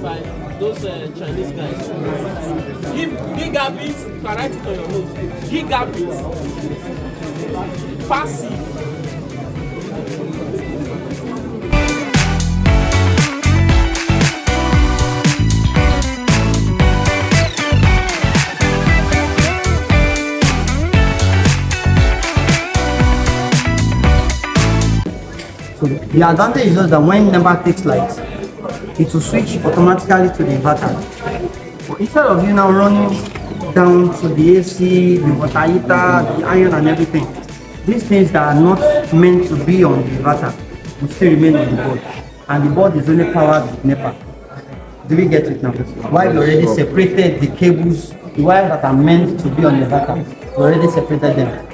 by those Chinese guys. Gigabit, you can write it on your notes. Gigabit, passive. So the advantage is just that when NEPA takes light, it will switch automatically to the inverter. But instead of you now running down to the AC, the water heater, the iron and everything, these things that are not meant to be on the inverter will still remain on the board. And the board is only powered with NEPA. Do we get it now? Why we already separated the cables, the wires that are meant to be on the inverter, we already separated them.